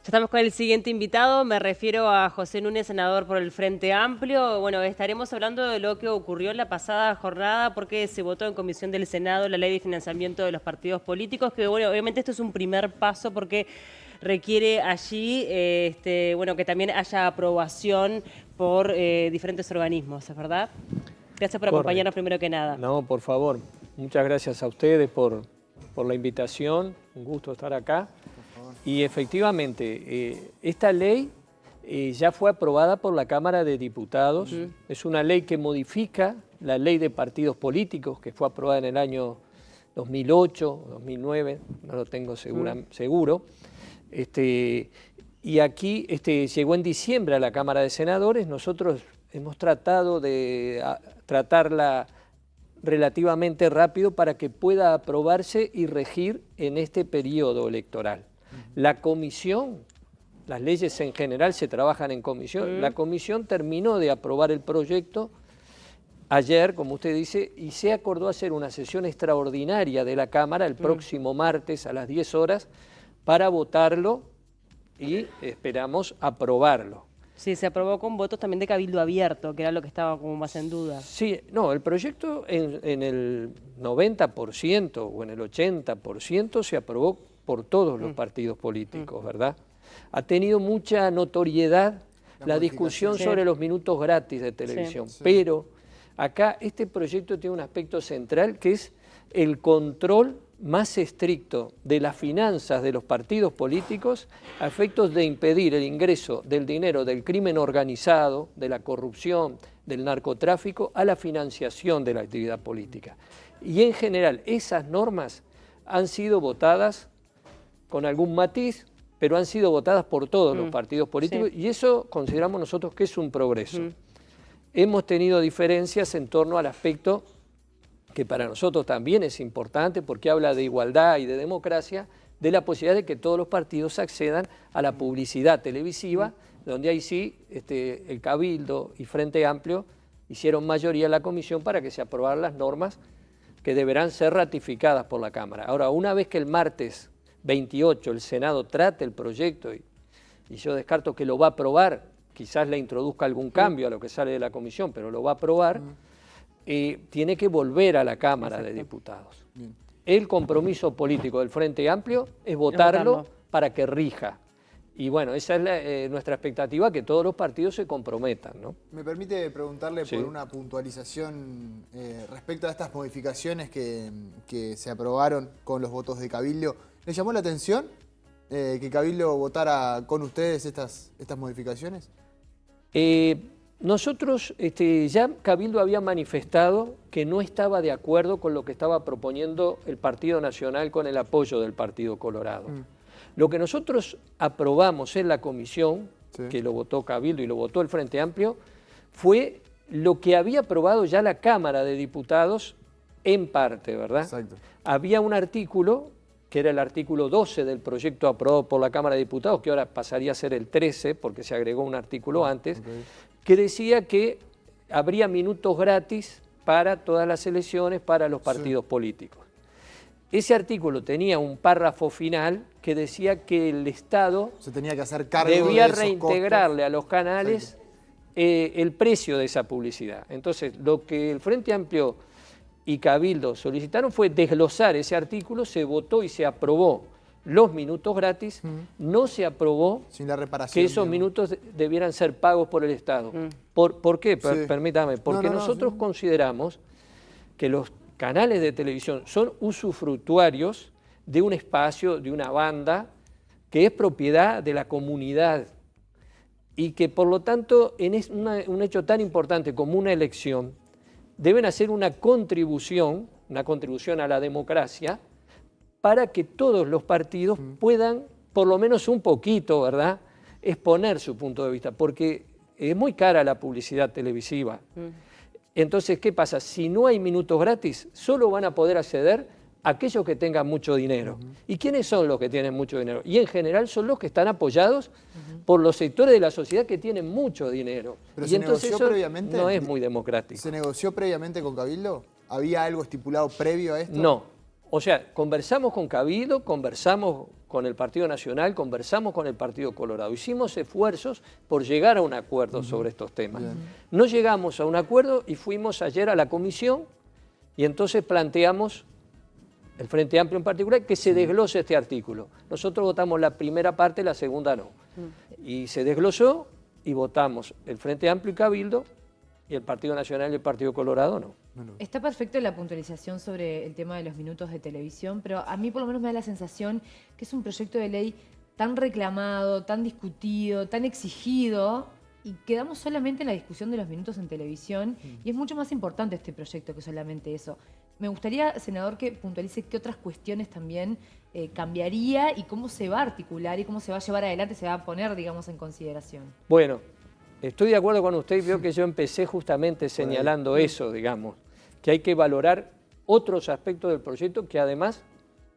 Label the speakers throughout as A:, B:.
A: Estamos con el siguiente invitado, me refiero a José Núñez, senador por el Frente Amplio. Bueno, estaremos hablando de lo que ocurrió en la pasada jornada porque se votó en comisión del Senado la ley de financiamiento de los partidos políticos, que bueno, obviamente esto es un primer paso porque requiere allí bueno, que también haya aprobación por diferentes organismos, ¿es verdad? Gracias por acompañarnos primero que nada.
B: No, por favor. Muchas gracias a ustedes por la invitación. Un gusto estar acá. Y efectivamente, esta ley ya fue aprobada por la Cámara de Diputados. Es una ley que modifica la ley de partidos políticos, que fue aprobada en el año 2008, 2009, no lo tengo seguro. Y aquí llegó en diciembre a la Cámara de Senadores. Nosotros hemos tratado de tratarla relativamente rápido para que pueda aprobarse y regir en este periodo electoral. La comisión, las leyes en general se trabajan en comisión, la comisión terminó de aprobar el proyecto ayer, como usted dice, y se acordó hacer una sesión extraordinaria de la Cámara el próximo martes a las 10 horas para votarlo y esperamos aprobarlo.
A: Sí, se aprobó con votos también de cabildo abierto, que era lo que estaba como más en duda.
B: Sí, no, el proyecto en el 90% o en el 80% se aprobó por todos los partidos políticos, ¿verdad? Ha tenido mucha notoriedad la discusión sobre los minutos gratis de televisión, pero acá este proyecto tiene un aspecto central que es el control más estricto de las finanzas de los partidos políticos a efectos de impedir el ingreso del dinero del crimen organizado, de la corrupción, del narcotráfico, a la financiación de la actividad política. Y en general esas normas han sido votadas con algún matiz, pero han sido votadas por todos los partidos políticos y eso consideramos nosotros que es un progreso. Hemos tenido diferencias en torno al aspecto que para nosotros también es importante porque habla de igualdad y de democracia, de la posibilidad de que todos los partidos accedan a la publicidad televisiva, donde ahí sí el Cabildo y Frente Amplio hicieron mayoría en la comisión para que se aprobaran las normas que deberán ser ratificadas por la Cámara. Ahora, una vez que el martes 28 el Senado trate el proyecto y yo descarto que lo va a aprobar, quizás le introduzca algún cambio a lo que sale de la comisión, pero lo va a aprobar, tiene que volver a la Cámara de Diputados. El compromiso político del Frente Amplio es votarlo para que rija. Y bueno, esa es nuestra expectativa, que todos los partidos se comprometan, ¿no?
C: ¿Me permite preguntarle por una puntualización respecto a estas modificaciones que se aprobaron con los votos de Cabildo? ¿Le llamó la atención que Cabildo votara con ustedes estas modificaciones?
B: Nosotros, ya Cabildo había manifestado que no estaba de acuerdo con lo que estaba proponiendo el Partido Nacional con el apoyo del Partido Colorado. Lo que nosotros aprobamos en la comisión, que lo votó Cabildo y lo votó el Frente Amplio, fue lo que había aprobado ya la Cámara de Diputados en parte, ¿verdad? Exacto. Había un artículo, que era el artículo 12 del proyecto aprobado por la Cámara de Diputados, que ahora pasaría a ser el 13, porque se agregó un artículo antes, que decía que habría minutos gratis para todas las elecciones, para los partidos políticos. Ese artículo tenía un párrafo final que decía que el Estado
C: se tenía que hacer cargo
B: debía
C: de esos
B: reintegrarle
C: costos
B: a los canales el precio de esa publicidad. Entonces, lo que el Frente Amplio y Cabildo solicitaron fue desglosar ese artículo, se votó y se aprobó los minutos gratis, no se aprobó
C: sin la reparación,
B: que esos minutos debieran ser pagos por el Estado. ¿Por qué? Permítame, porque nosotros consideramos que los canales de televisión son usufructuarios de un espacio, de una banda, que es propiedad de la comunidad y que por lo tanto en un hecho tan importante como una elección deben hacer una contribución a la democracia para que todos los partidos puedan, por lo menos un poquito, ¿verdad?, exponer su punto de vista, porque es muy cara la publicidad televisiva. Entonces, ¿qué pasa? Si no hay minutos gratis, solo van a poder acceder aquellos que tengan mucho dinero. ¿Y quiénes son los que tienen mucho dinero? Y en general son los que están apoyados por los sectores de la sociedad que tienen mucho dinero.
C: Pero
B: y entonces eso
C: previamente,
B: no es muy democrático.
C: ¿Se negoció previamente con Cabildo? ¿Había algo estipulado previo a esto?
B: No. O sea, conversamos con Cabildo, conversamos con el Partido Nacional, conversamos con el Partido Colorado, hicimos esfuerzos por llegar a un acuerdo sobre estos temas. No llegamos a un acuerdo y fuimos ayer a la comisión y entonces planteamos, el Frente Amplio en particular, que se desglose este artículo. Nosotros votamos la primera parte, la segunda no. Y se desglosó y votamos el Frente Amplio y Cabildo y el Partido Nacional y el Partido Colorado no.
D: Está perfecto la puntualización sobre el tema de los minutos de televisión, pero a mí por lo menos me da la sensación que es un proyecto de ley tan reclamado, tan discutido, tan exigido, y quedamos solamente en la discusión de los minutos en televisión, y es mucho más importante este proyecto que solamente eso. Me gustaría, senador, que puntualice qué otras cuestiones también cambiaría y cómo se va a articular y cómo se va a llevar adelante, se va a poner, digamos, en consideración.
B: Bueno, estoy de acuerdo con usted y veo que yo empecé justamente señalando eso, digamos, que hay que valorar otros aspectos del proyecto que además,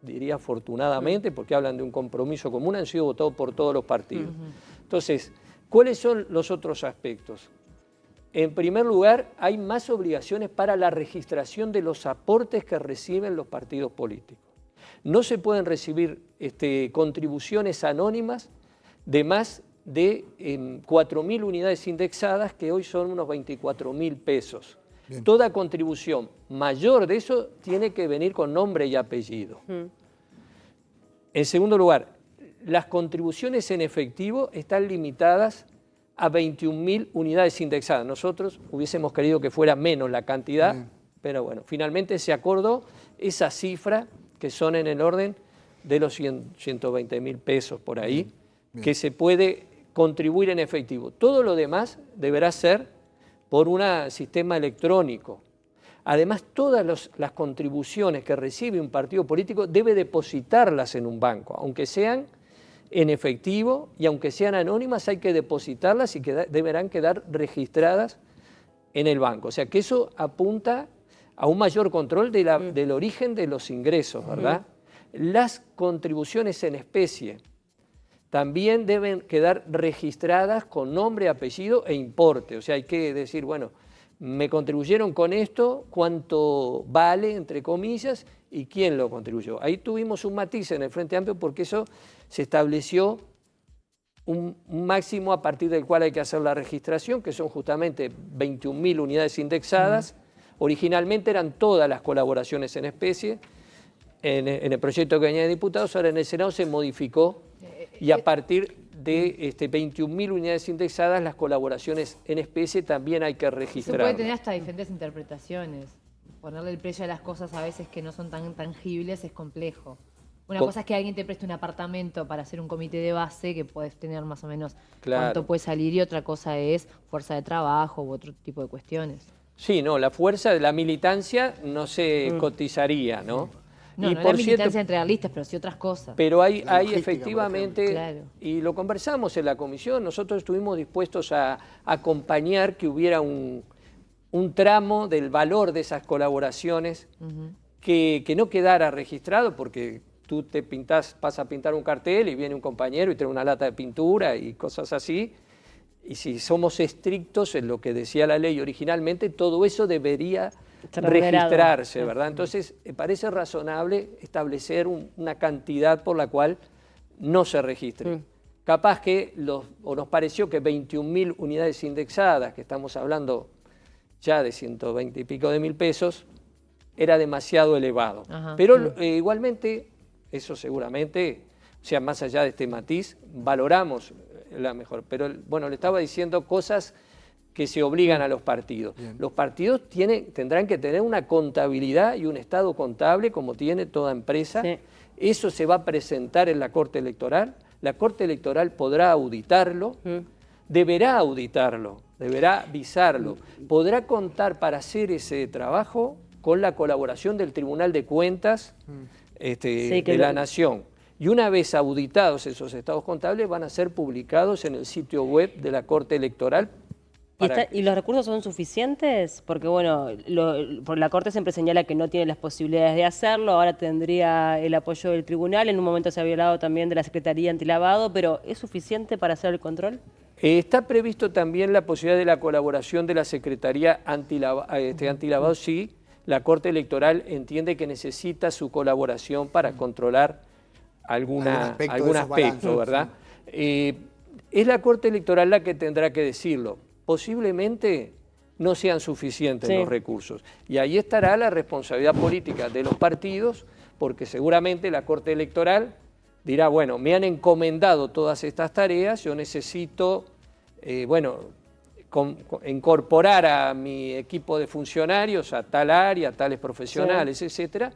B: diría afortunadamente, porque hablan de un compromiso común, han sido votados por todos los partidos. Entonces, ¿cuáles son los otros aspectos? En primer lugar, hay más obligaciones para la registración de los aportes que reciben los partidos políticos. No se pueden recibir contribuciones anónimas de más de 4.000 unidades indexadas, que hoy son unos 24.000 pesos. Bien. Toda contribución mayor de eso tiene que venir con nombre y apellido. En segundo lugar, las contribuciones en efectivo están limitadas a 21.000 unidades indexadas. Nosotros hubiésemos querido que fuera menos la cantidad, pero bueno, finalmente se acordó esa cifra, que son en el orden de los 120.000 pesos por ahí, que se puede contribuir en efectivo. Todo lo demás deberá ser por un sistema electrónico. Además, todas las contribuciones que recibe un partido político debe depositarlas en un banco, aunque sean en efectivo y aunque sean anónimas, hay que depositarlas y deberán quedar registradas en el banco. O sea que eso apunta a un mayor control del origen de los ingresos, ¿verdad? Las contribuciones en especie también deben quedar registradas con nombre, apellido e importe. O sea, hay que decir, bueno, me contribuyeron con esto, cuánto vale, entre comillas, y quién lo contribuyó. Ahí tuvimos un matiz en el Frente Amplio porque eso se estableció un máximo a partir del cual hay que hacer la registración, que son justamente 21.000 unidades indexadas. Originalmente eran todas las colaboraciones en especie. En el proyecto que venía de diputados, ahora en el Senado se modificó y a partir de 21.000 unidades indexadas, las colaboraciones en especie también hay que registrar.
D: Se puede tener hasta diferentes interpretaciones. Ponerle el precio a las cosas a veces que no son tan tangibles es complejo. Una cosa es que alguien te preste un apartamento para hacer un comité de base, que puedes tener más o menos cuánto puede salir, y otra cosa es fuerza de trabajo u otro tipo de cuestiones.
B: Sí, no, la fuerza de la militancia no se cotizaría, ¿no?
D: No, y no por la militancia entre realistas, pero sí otras cosas.
B: Pero hay efectivamente, y lo conversamos en la comisión, nosotros estuvimos dispuestos a acompañar que hubiera un tramo del valor de esas colaboraciones que no quedara registrado, porque tú vas a pintar un cartel y viene un compañero y trae una lata de pintura y cosas así, y si somos estrictos en lo que decía la ley originalmente, todo eso debería registrarse, ¿verdad? Entonces, parece razonable establecer una cantidad por la cual no se registre. Capaz que nos pareció que 21.000 unidades indexadas, que estamos hablando ya de 120 y pico de mil pesos, era demasiado elevado. Pero igualmente, eso seguramente, o sea, más allá de este matiz, valoramos la mejor. Pero bueno, le estaba diciendo cosas que se obligan a los partidos. Los partidos tendrán que tener una contabilidad y un estado contable como tiene toda empresa. Eso se va a presentar en la Corte Electoral. La Corte Electoral podrá auditarlo, deberá auditarlo, deberá avisarlo. Podrá contar para hacer ese trabajo con la colaboración del Tribunal de Cuentas de la Nación. Y una vez auditados esos estados contables van a ser publicados en el sitio web de la Corte Electoral.
A: ¿Y los recursos son suficientes? Porque bueno, por la Corte siempre señala que no tiene las posibilidades de hacerlo, ahora tendría el apoyo del tribunal, en un momento se había hablado también de la Secretaría Antilavado, pero ¿es suficiente para hacer el control?
B: Está previsto también la posibilidad de la colaboración de la Secretaría Antilavado, sí. La Corte Electoral entiende que necesita su colaboración para controlar algún
C: aspecto de esos
B: aspecto,
C: balances,
B: ¿verdad? Es la Corte Electoral la que tendrá que decirlo. Posiblemente no sean suficientes los recursos. Y ahí estará la responsabilidad política de los partidos, porque seguramente la Corte Electoral dirá, bueno, me han encomendado todas estas tareas, yo necesito, incorporar a mi equipo de funcionarios a tal área, a tales profesionales, etcétera,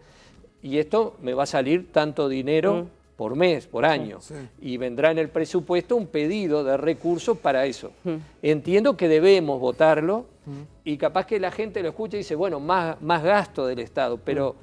B: y esto me va a salir tanto dinero por mes, por año, y vendrá en el presupuesto un pedido de recursos para eso. Entiendo que debemos votarlo, y capaz que la gente lo escucha y dice, bueno, más gasto del Estado, pero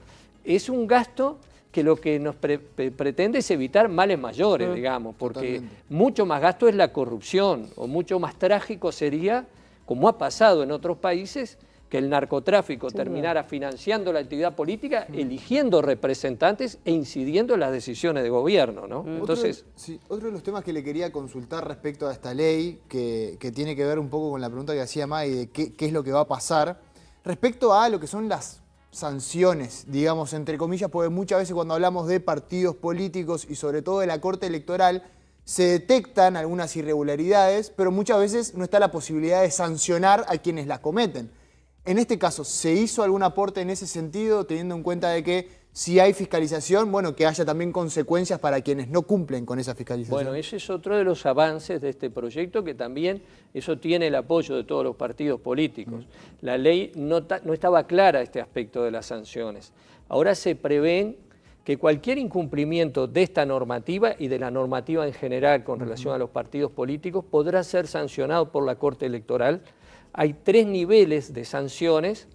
B: es un gasto que lo que nos pretende es evitar males mayores, digamos, porque mucho más gasto es la corrupción, o mucho más trágico sería, como ha pasado en otros países, que el narcotráfico terminara financiando la actividad política, eligiendo representantes e incidiendo en las decisiones de gobierno, ¿no? Entonces,
C: otro de los temas que le quería consultar respecto a esta ley, que tiene que ver un poco con la pregunta que hacía May de qué es lo que va a pasar, respecto a lo que son las sanciones, digamos, entre comillas, porque muchas veces cuando hablamos de partidos políticos y sobre todo de la Corte Electoral, se detectan algunas irregularidades, pero muchas veces no está la posibilidad de sancionar a quienes las cometen. En este caso, ¿se hizo algún aporte en ese sentido, teniendo en cuenta de que si hay fiscalización, bueno, que haya también consecuencias para quienes no cumplen con esa fiscalización?
B: Bueno, ese es otro de los avances de este proyecto, que también eso tiene el apoyo de todos los partidos políticos. La ley no estaba clara este aspecto de las sanciones. Ahora se prevén que cualquier incumplimiento de esta normativa y de la normativa en general con relación a los partidos políticos podrá ser sancionado por la Corte Electoral. Hay 3 niveles de sanciones,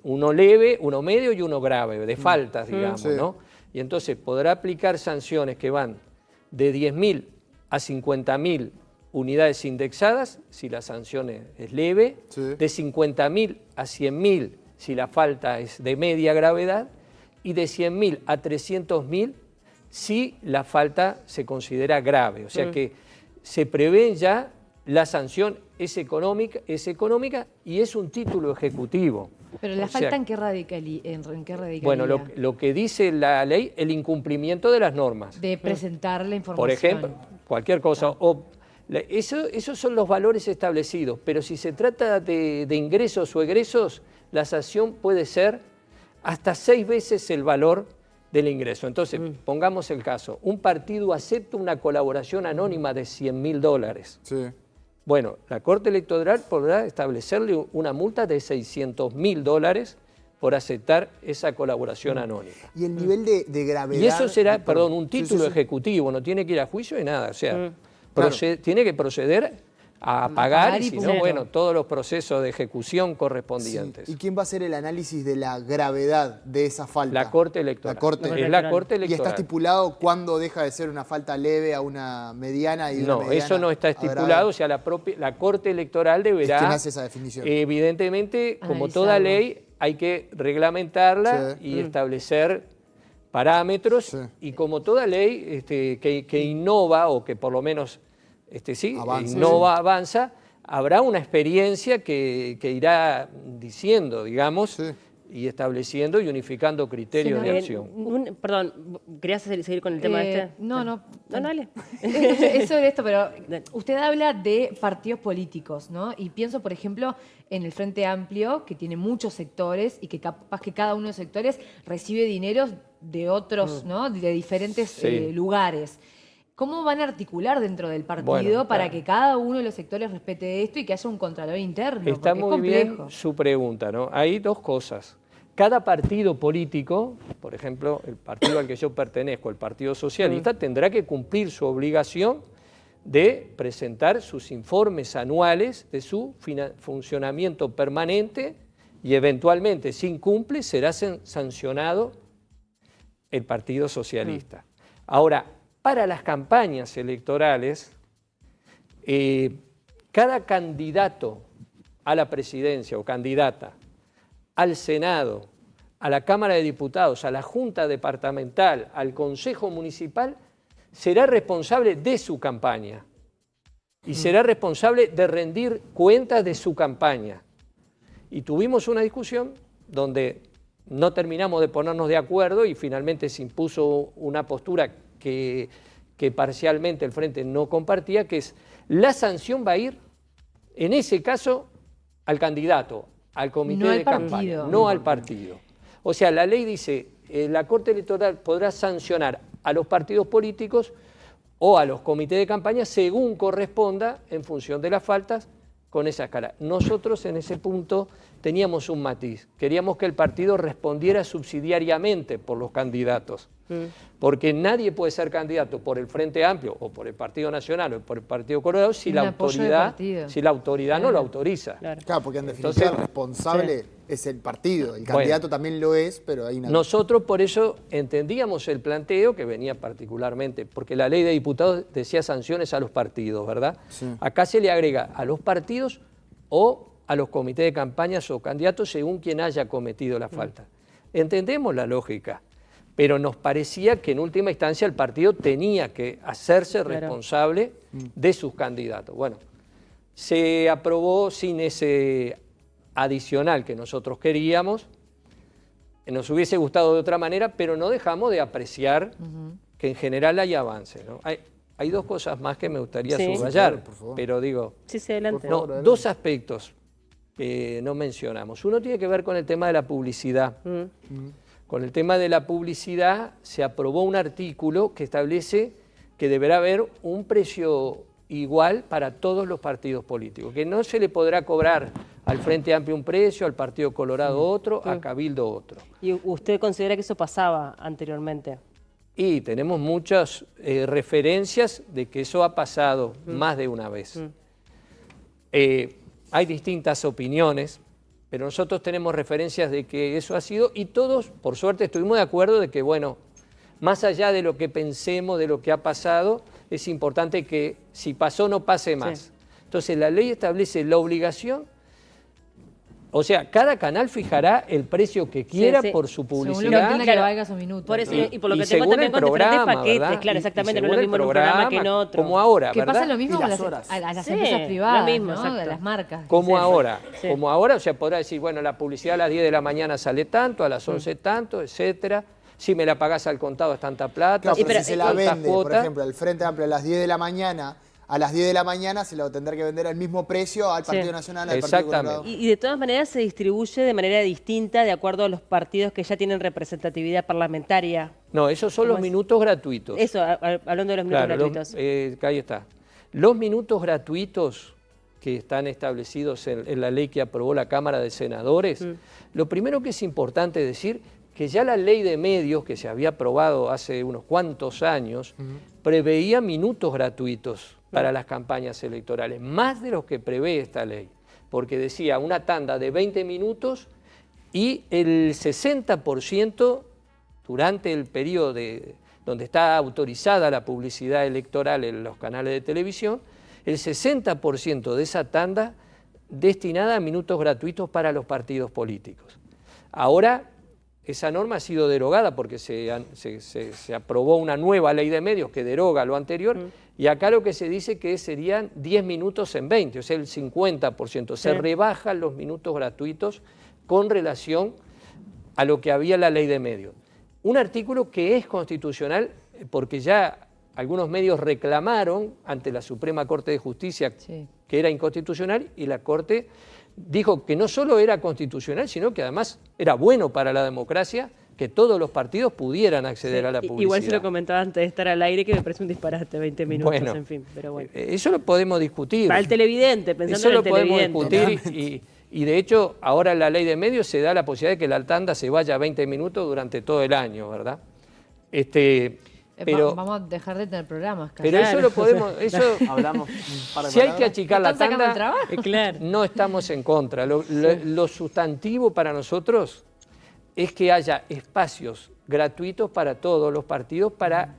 B: uno leve, uno medio y uno grave, de faltas, digamos, ¿no? Y entonces podrá aplicar sanciones que van de 10.000 a 50.000 unidades indexadas, si la sanción es leve, de 50.000 a 100.000 si la falta es de media gravedad, y de 100.000 a 300.000 si la falta se considera grave. O sea que se prevé ya la sanción es económica y es un título ejecutivo.
D: Pero la falta, ¿en qué radicaría?
B: Bueno, lo que dice la ley, el incumplimiento de las normas.
D: De presentar la información.
B: Por ejemplo, cualquier cosa. Esos son los valores establecidos, pero si se trata de ingresos o egresos, la sanción puede ser hasta 6 veces el valor del ingreso. Entonces, pongamos el caso, un partido acepta una colaboración anónima de $100.000.
C: Sí.
B: Bueno, la Corte Electoral podrá establecerle una multa de $600.000 por aceptar esa colaboración anónima.
C: Y el nivel de gravedad...
B: Y eso será, perdón, un título ejecutivo, no tiene que ir a juicio ni nada, o sea, tiene que proceder a pagar y si no, bueno, todos los procesos de ejecución correspondientes.
C: ¿Y quién va a hacer el análisis de la gravedad de esa falta?
B: La Corte Electoral.
C: Es
B: la Corte Electoral.
C: ¿Y está estipulado cuándo deja de ser una falta leve a una mediana y una mediana?
B: No, eso no está estipulado, o sea, la Corte Electoral deberá...
C: ¿Quién hace esa definición?
B: Evidentemente, como toda ley, hay que reglamentarla y establecer parámetros, y como toda ley que innova o que por lo menos avanza, habrá una experiencia que irá diciendo, digamos, y estableciendo y unificando criterios de acción.
A: Perdón, ¿querías seguir con el tema este?
D: No,
A: dale.
D: Eso de esto, pero usted habla de partidos políticos, ¿no? Y pienso, por ejemplo, en el Frente Amplio, que tiene muchos sectores y que capaz que cada uno de los sectores recibe dineros de otros, ¿no? De diferentes lugares. ¿Cómo van a articular dentro del partido para que cada uno de los sectores respete esto y que haya un contralor interno?
B: Está muy bien su pregunta, ¿no? Hay 2 cosas. Cada partido político, por ejemplo, el partido al que yo pertenezco, el Partido Socialista, tendrá que cumplir su obligación de presentar sus informes anuales de su funcionamiento permanente y eventualmente, si incumple, será sancionado el Partido Socialista. Ahora, para las campañas electorales, cada candidato a la presidencia o candidata al Senado, a la Cámara de Diputados, a la Junta Departamental, al Consejo Municipal, será responsable de su campaña y será responsable de rendir cuentas de su campaña. Y tuvimos una discusión donde no terminamos de ponernos de acuerdo y finalmente se impuso una postura que parcialmente el Frente no compartía, que es la sanción va a ir, en ese caso, al candidato, al comité de campaña, no al partido. O sea, la ley dice, la Corte Electoral podrá sancionar a los partidos políticos o a los comités de campaña según corresponda en función de las faltas con esa escala. Nosotros en ese punto teníamos un matiz. Queríamos que el partido respondiera subsidiariamente por los candidatos. Porque nadie puede ser candidato por el Frente Amplio o por el Partido Nacional o por el Partido Colorado si la autoridad no lo autoriza.
C: Claro, porque en definitiva el responsable es el partido, el candidato también lo es, pero hay una...
B: Nosotros por eso entendíamos el planteo que venía particularmente, porque la ley de diputados decía sanciones a los partidos, ¿verdad? Sí. Acá se le agrega a los partidos o a los comités de campañas o candidatos según quien haya cometido la falta. Entendemos la lógica, pero nos parecía que en última instancia el partido tenía que hacerse responsable de sus candidatos. Bueno, se aprobó sin ese adicional que nosotros queríamos, nos hubiese gustado de otra manera, pero no dejamos de apreciar que en general hay avance, ¿no? Hay dos cosas más que me gustaría subrayar, pero digo,
A: adelante.
B: No, dos aspectos que no mencionamos. Uno tiene que ver con el tema de la publicidad. Con el tema de la publicidad se aprobó un artículo que establece que deberá haber un precio igual para todos los partidos políticos, que no se le podrá cobrar al Frente Amplio un precio, al Partido Colorado otro, a Cabildo otro.
A: ¿Y usted considera que eso pasaba anteriormente?
B: Y tenemos muchas referencias de que eso ha pasado más de una vez. Hay distintas opiniones, pero nosotros tenemos referencias de que eso ha sido, y todos, por suerte, estuvimos de acuerdo de que, bueno, más allá de lo que pensemos, de lo que ha pasado, es importante que si pasó no pase más. Entonces la ley establece la obligación, o sea, cada canal fijará el precio que quiera por su publicidad.
D: Según lo que valga su minuto.
A: Por eso, y por lo que tengo también con diferentes paquetes,
B: ¿verdad?
A: Claro, exactamente, no es lo mismo en un programa que en otro.
B: Como ahora,
D: que
B: ¿verdad?
D: pasa lo mismo con las empresas privadas,
A: mismo,
D: ¿no? De las marcas.
B: Como ahora, como ahora, o sea, podrá decir, bueno, la publicidad a las 10 de la mañana sale tanto, a las 11 tanto, etcétera. Si me la pagás al contado es tanta plata.
C: Claro, pero si se la vende, por ejemplo, el Frente Amplio a las 10 de la mañana, a las 10 de la mañana se lo tendrá que vender al mismo precio al Partido Nacional, al Partido Colorado.
A: Y de todas maneras se distribuye de manera distinta de acuerdo a los partidos que ya tienen representatividad parlamentaria.
B: No, esos son los minutos gratuitos.
A: Eso, hablando de los minutos gratuitos.
B: Ahí está. Los minutos gratuitos que están establecidos en la ley que aprobó la Cámara de Senadores, lo primero que es importante decir que ya la ley de medios que se había aprobado hace unos cuantos años preveía minutos gratuitos para las campañas electorales, más de los que prevé esta ley, porque decía una tanda de 20 minutos y el 60% durante el periodo donde está autorizada la publicidad electoral en los canales de televisión, el 60% de esa tanda destinada a minutos gratuitos para los partidos políticos. Ahora, esa norma ha sido derogada porque se aprobó una nueva ley de medios que deroga lo anterior y acá lo que se dice que serían 10 minutos en 20, o sea, el 50%. Se rebajan los minutos gratuitos con relación a lo que había en la ley de medios. Un artículo que es constitucional porque ya algunos medios reclamaron ante la Suprema Corte de Justicia que era inconstitucional y la Corte dijo que no solo era constitucional, sino que además era bueno para la democracia que todos los partidos pudieran acceder a la publicidad.
A: Igual se lo comentaba antes de estar al aire que me parece un disparate, 20 minutos,
B: bueno,
A: en fin, pero bueno.
B: Eso lo podemos discutir.
A: Para el televidente, pensando en el televidente.
B: Eso lo podemos discutir y de hecho ahora en la ley de medios se da la posibilidad de que la tanda se vaya a 20 minutos durante todo el año, ¿verdad? Pero,
D: vamos a dejar de tener programas.
B: Pero eso lo podemos...
C: Hablamos para
B: si hay que achicar la tanda,
A: claro.
B: No estamos en contra. Lo sustantivo para nosotros es que haya espacios gratuitos para todos los partidos para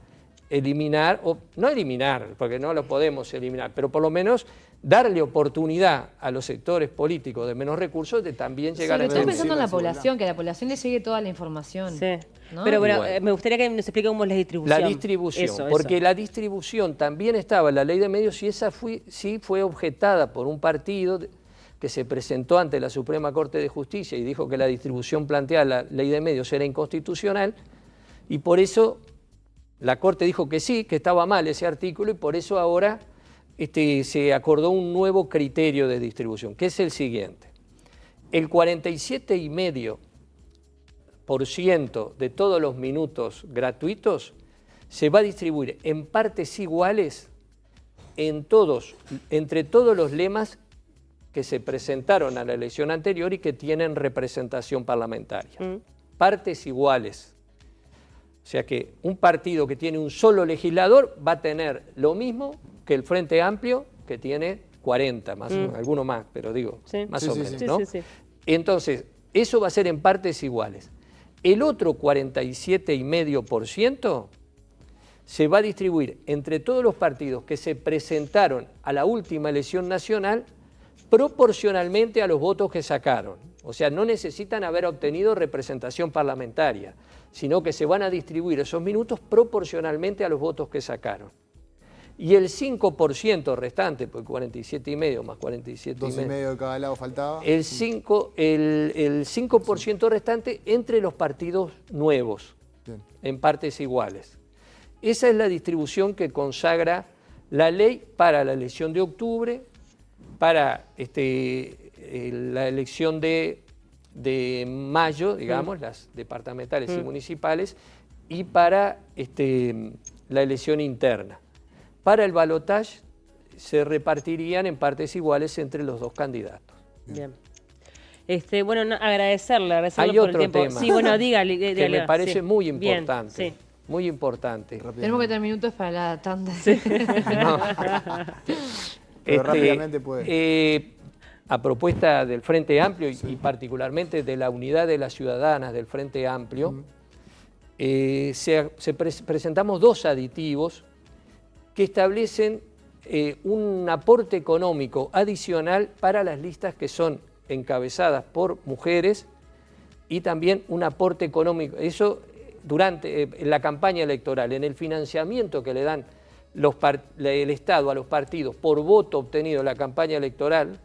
B: eliminar, o no eliminar, porque no lo podemos eliminar, pero por lo menos darle oportunidad a los sectores políticos de menos recursos de también llegar a...
D: Estoy pensando en la población, que a la población le llegue toda la información.
A: Sí.
D: ¿No?
A: Pero bueno, me gustaría que nos explique cómo es la distribución.
B: La distribución, porque la distribución también estaba en la ley de medios y esa sí fue objetada por un partido que se presentó ante la Suprema Corte de Justicia y dijo que la distribución planteada en la ley de medios era inconstitucional y por eso la Corte dijo que sí, que estaba mal ese artículo y por eso ahora se acordó un nuevo criterio de distribución, que es el siguiente. El 47,5% de todos los minutos gratuitos se va a distribuir en partes iguales entre todos los lemas que se presentaron a la elección anterior y que tienen representación parlamentaria. Partes iguales. O sea que un partido que tiene un solo legislador va a tener lo mismo que el Frente Amplio, que tiene 40, más alguno más, pero digo, más o menos, ¿no? Entonces, eso va a ser en partes iguales. El otro 47,5% se va a distribuir entre todos los partidos que se presentaron a la última elección nacional proporcionalmente a los votos que sacaron. O sea, no necesitan haber obtenido representación parlamentaria, sino que se van a distribuir esos minutos proporcionalmente a los votos que sacaron. Y el 5% restante, pues 47,5 más 47,5.
C: 2,5 de cada lado faltaba.
B: El 5% restante entre los partidos nuevos, en partes iguales. Esa es la distribución que consagra la ley para la elección de octubre, para la elección de mayo, digamos, las departamentales y municipales, y para la elección interna. Para el balotaje se repartirían en partes iguales entre los dos candidatos.
A: Bien. Bueno, agradecerle
B: Hay
A: por
B: otro
A: el tiempo.
B: tema
A: Sí, bueno, dígale.
B: que me parece muy
A: Bien,
B: importante.
A: sí.
B: Muy importante.
D: Tenemos que tener minutos para la tanda.
B: No.
C: Pero rápidamente puede.
B: A propuesta del Frente Amplio y particularmente de la Unidad de las Ciudadanas del Frente Amplio, presentamos dos aditivos que establecen un aporte económico adicional para las listas que son encabezadas por mujeres y también un aporte económico. Eso durante la campaña electoral, en el financiamiento que le dan el Estado a los partidos por voto obtenido en la campaña electoral,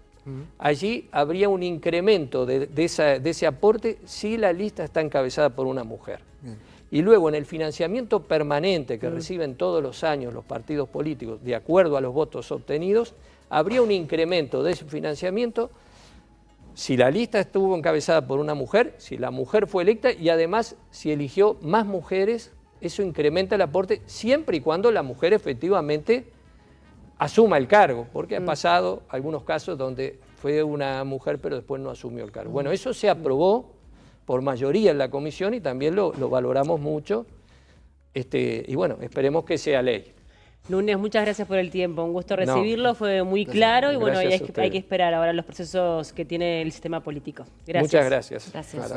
B: allí habría un incremento de ese aporte si la lista está encabezada por una mujer. Y luego en el financiamiento permanente que reciben todos los años los partidos políticos de acuerdo a los votos obtenidos, habría un incremento de ese financiamiento si la lista estuvo encabezada por una mujer, si la mujer fue electa y además si eligió más mujeres, eso incrementa el aporte siempre y cuando la mujer efectivamente asuma el cargo, porque ha pasado algunos casos donde fue una mujer pero después no asumió el cargo. Bueno, eso se aprobó por mayoría en la comisión y también lo valoramos mucho y bueno, esperemos que sea ley.
A: Núñez, muchas gracias por el tiempo, un gusto recibirlo, fue muy claro y bueno, hay que esperar ahora los procesos que tiene el sistema político. Gracias.
B: Muchas gracias.
D: Gracias.